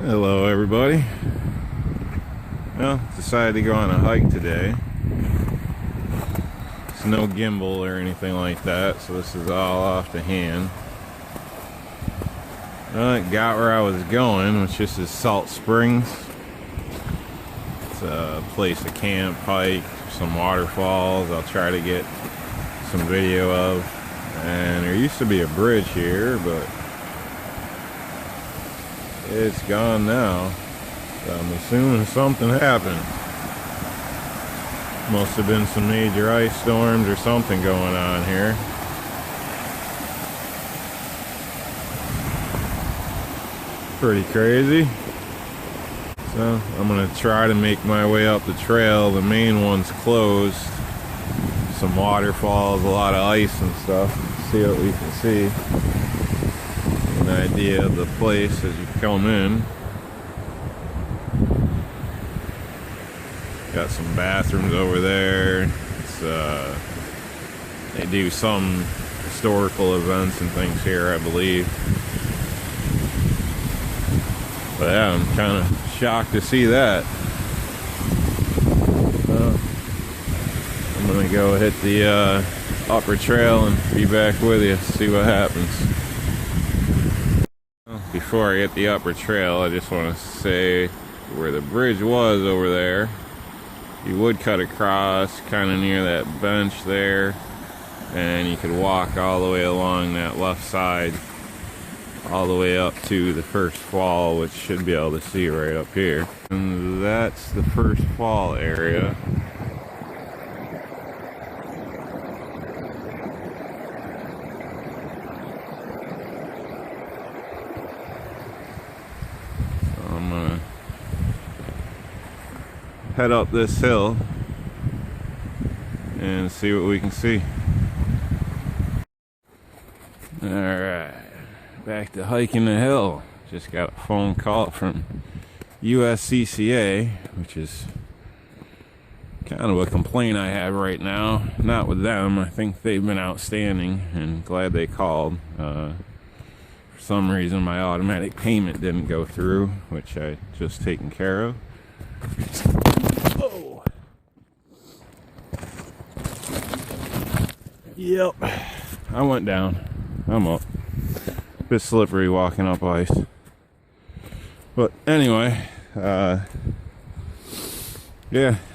Hello everybody. Well, decided to go on a hike today. It's no gimbal or anything like that, so this is all off the hand. I got where I was going, which is Salt Springs. It's a place to camp, hike, some waterfalls I'll try to get some video of. And there used to be a bridge here, but it's gone now. So I'm assuming something happened. Must have been some major ice storms or something going on here. Pretty crazy. So I'm gonna try to make my way up the trail. The main one's closed. Some waterfalls, a lot of ice and stuff. See what we can see. An idea of the place as you come in. Got some bathrooms over there. It's, they do some historical events and things here, I believe. But yeah, I'm kind of shocked to see that. I'm gonna go hit the upper trail and be back with you, see what happens. Before I hit the upper trail, I just want to say where the bridge was over there. You would cut across kind of near that bench there, and you could walk all the way along that left side all the way up to the first fall, which should be able to see right up here. And that's the first fall area. So I'm gonna head up this hill and see what we can see. Alright, back to hiking the hill. Just got a phone call from USCCA, which is kind of a complaint I have right now. Not with them, I think they've been outstanding and glad they called. For some reason my automatic payment didn't go through, which I just taken care of. Oh. Yep, I went down. I'm up. Bit slippery walking up ice. But anyway, yeah,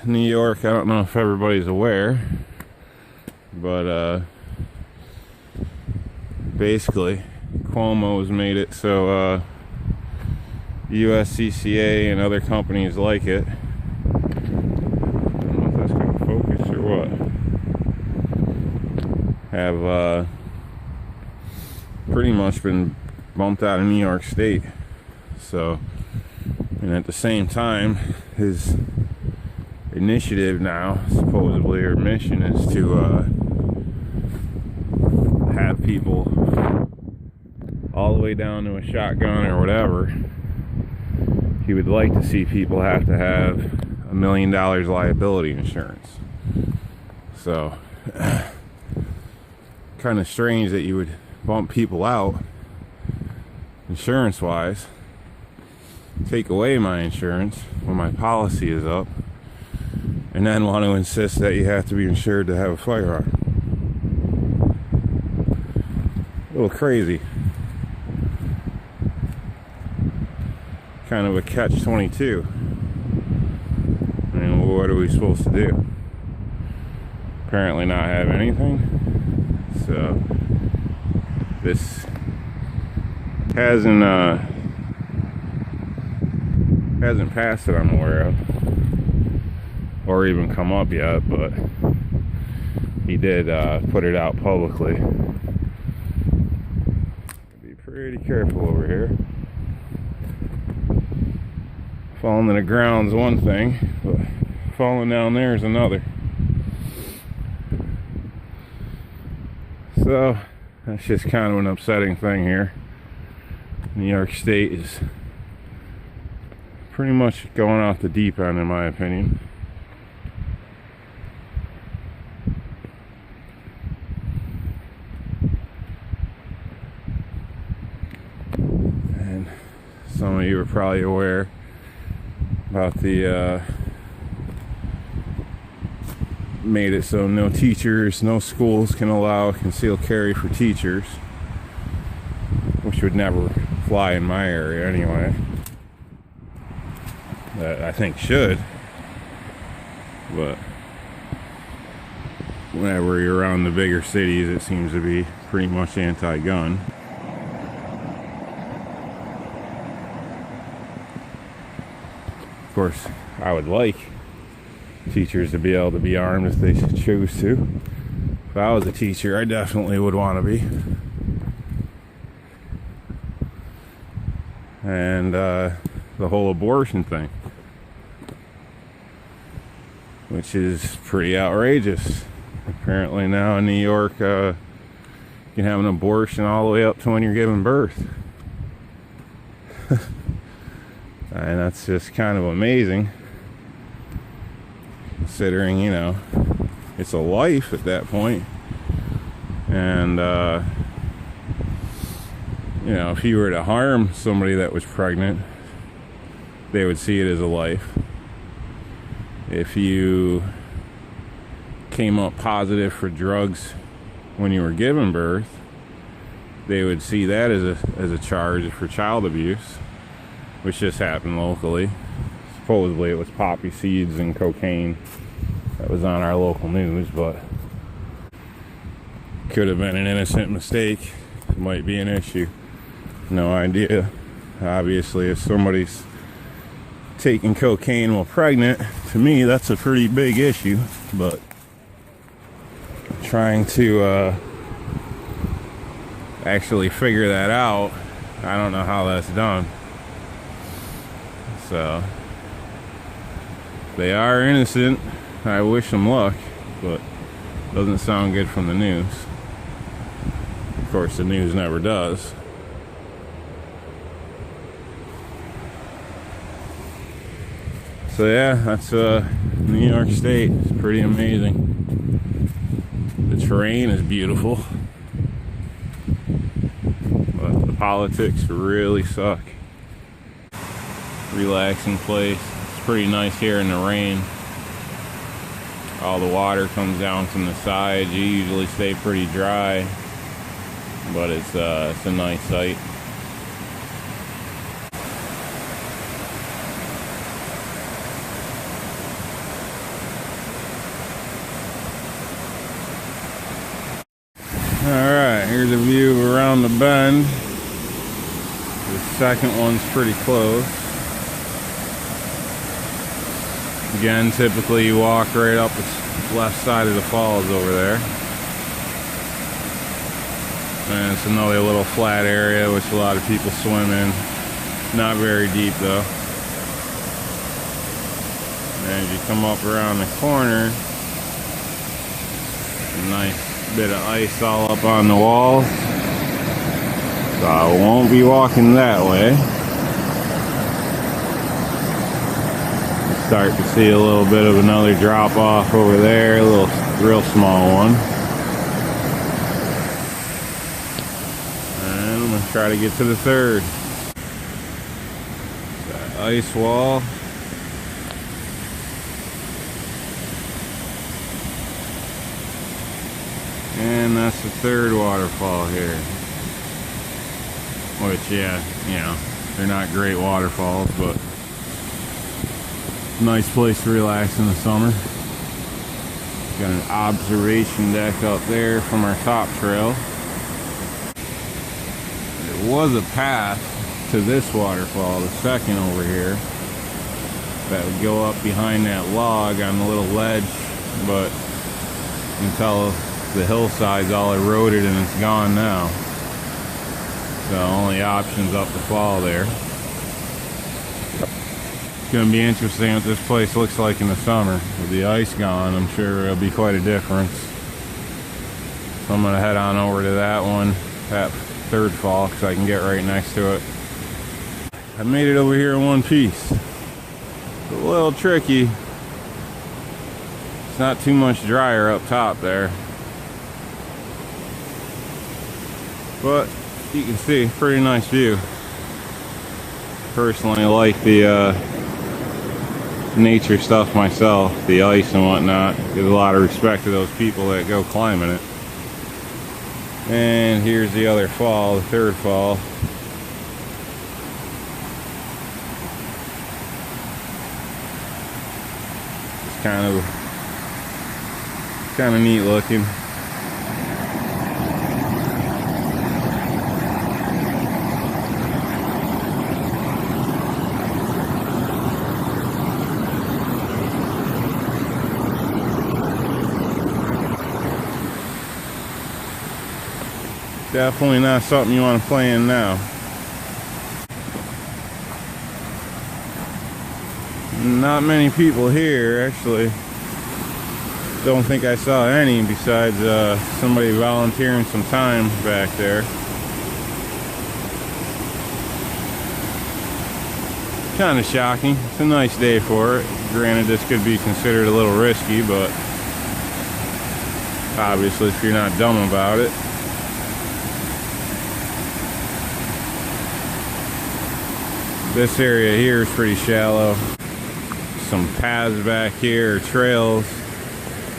New York, I don't know if everybody's aware, but basically Cuomo's made it so USCCA and other companies like it. I don't know if that's going to focus or what. Have pretty much been bumped out of New York State. So, and at the same time, his initiative now, supposedly, or mission, is to have people all the way down to a shotgun or whatever. He would like to see people have to have $1 million liability insurance. So, kind of strange that you would bump people out insurance wise, take away my insurance when my policy is up, and then want to insist that you have to be insured to have a firearm. A little crazy. Kind of a catch-22. I mean, what are we supposed to do? Apparently not have anything. So this hasn't passed that I'm aware of, or even come up yet, but he did put it out publicly. Be pretty careful over here. Falling to the ground's one thing, but falling down there is another. So that's just kind of an upsetting thing here. New York State is pretty much going off the deep end, in my opinion. And Some of you are probably aware about the made it so no teachers, no schools can allow concealed carry for teachers, which would never fly in my area anyway. That I think should, but whenever you're around the bigger cities, it seems to be pretty much anti-gun. Of course, I would like teachers to be able to be armed if they choose to. If I was a teacher, I definitely would want to be. And the whole abortion thing, which is pretty outrageous. Apparently now in New York, you can have an abortion all the way up to when you're giving birth. And that's just kind of amazing, considering, you know, it's a life at that point. And, you know, if you were to harm somebody that was pregnant, they would see it as a life. If you came up positive for drugs when you were giving birth, they would see that as a charge for child abuse, which just happened locally. Supposedly it was poppy seeds and cocaine that was on our local news, but could have been an innocent mistake. It might be an issue. No idea. Obviously, if somebody's taking cocaine while pregnant, to me that's a pretty big issue, but trying to actually figure that out, I don't know how that's done. So they are innocent. I wish them luck, but doesn't sound good from the news. Of course, the news never does. So yeah, that's New York State. It's pretty amazing. The terrain is beautiful, but the politics really suck. Relaxing place. It's pretty nice here in the rain. All the water comes down from the sides. You usually stay pretty dry, but it's a nice sight. Alright, here's a view around the bend. The second one's pretty close. Again, typically you walk right up the left side of the falls over there. And it's another little flat area which a lot of people swim in. Not very deep though. And as you come up around the corner, a nice bit of ice all up on the walls. So I won't be walking that way. Start to see a little bit of another drop off over there, a little real small one. And I'm gonna try to get to the third. That ice wall. And that's the third waterfall here. Which, yeah, you know, they're not great waterfalls, but nice place to relax in the summer. Got an observation deck up there from our top trail. There was a path to this waterfall, the second over here, that would go up behind that log on the little ledge, but you can tell the hillside's all eroded and it's gone now. So only options up the fall there. It's going to be interesting what this place looks like in the summer. With the ice gone, I'm sure it'll be quite a difference. So I'm going to head on over to that one, that third fall, because I can get right next to it. I made it over here in one piece. It's a little tricky. It's not too much drier up top there. But you can see, pretty nice view. personally like the nature stuff myself, the ice and whatnot. Give a lot of respect to those people that go climbing it. And here's the other fall, the third fall. It's kind of neat looking. Definitely not something you want to play in now. Not many people here, actually. Don't think I saw any besides somebody volunteering some time back there. Kind of shocking. It's a nice day for it. Granted, this could be considered a little risky, but obviously if you're not dumb about it. This area here is pretty shallow. Some paths back here, trails.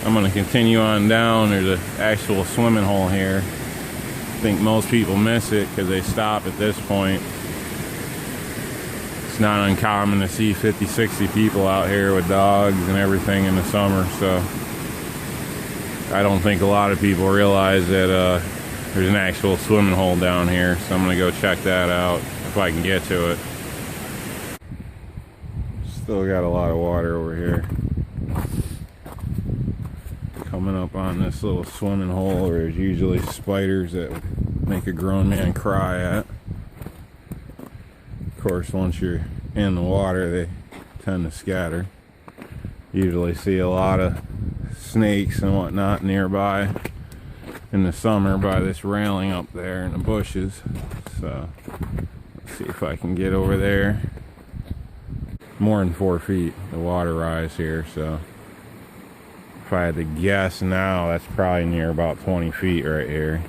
I'm gonna continue on down. There's an actual swimming hole here. I think most people miss it because they stop at this point. It's not uncommon to see 50, 60 people out here with dogs and everything in the summer, so I don't think a lot of people realize that there's an actual swimming hole down here, so I'm gonna go check that out if I can get to it. Still got a lot of water over here. Coming up on this little swimming hole where there's usually spiders that would make a grown man cry at. Of course, once you're in the water, they tend to scatter. Usually see a lot of snakes and whatnot nearby in the summer by this railing up there in the bushes. So, let's see if I can get over there. More than 4 feet, the water rise here, so if I had to guess now, that's probably near about 20 feet right here.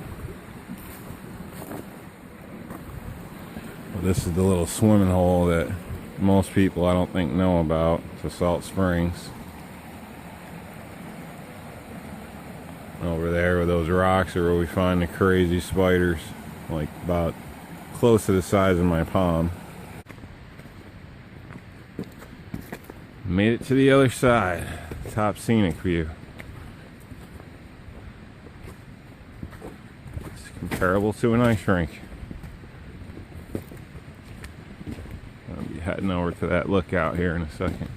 Well, this is the little swimming hole that most people I don't think know about. It's a Salt Springs. Over there with those rocks are where we find the crazy spiders, like about close to the size of my palm. Made it to the other side. Top scenic view. It's comparable to an ice rink. I'll be heading over to that lookout here in a second.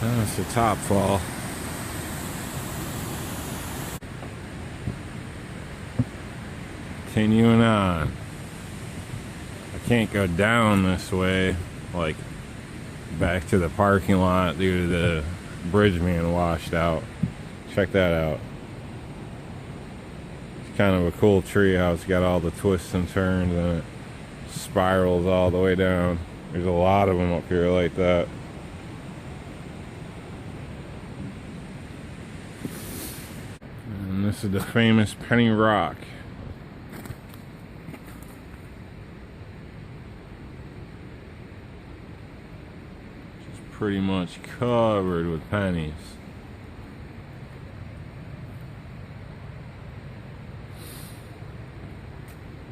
That's the top fall. Continuing on. I can't go down this way, like back to the parking lot due to the bridge being washed out. Check that out. It's kind of a cool tree how it's got all the twists and turns and it spirals all the way down. There's a lot of them up here like that. And this is the famous Penny Rock. Pretty much covered with pennies.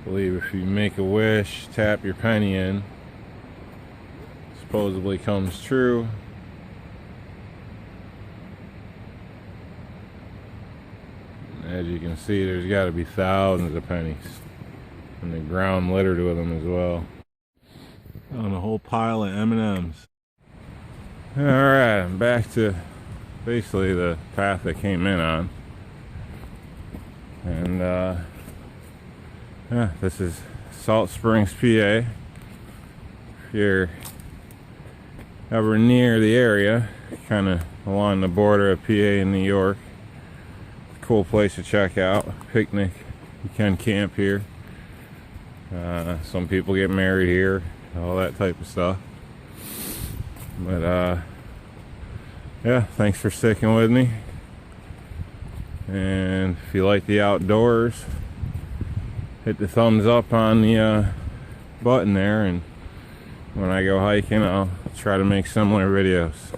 I believe if you make a wish, tap your penny in, supposedly comes true. As you can see, there's got to be thousands of pennies, and the ground littered with them as well. On a whole pile of M&Ms. Alright, I'm back to basically the path I came in on. And yeah, this is Salt Springs, PA. If you're ever near the area, kind of along the border of PA and New York, cool place to check out. Picnic, you can camp here. Some people get married here, all that type of stuff. But yeah, thanks for sticking with me. And if you like the outdoors, hit the thumbs up on the button there, and when I go hiking, I'll try to make similar videos.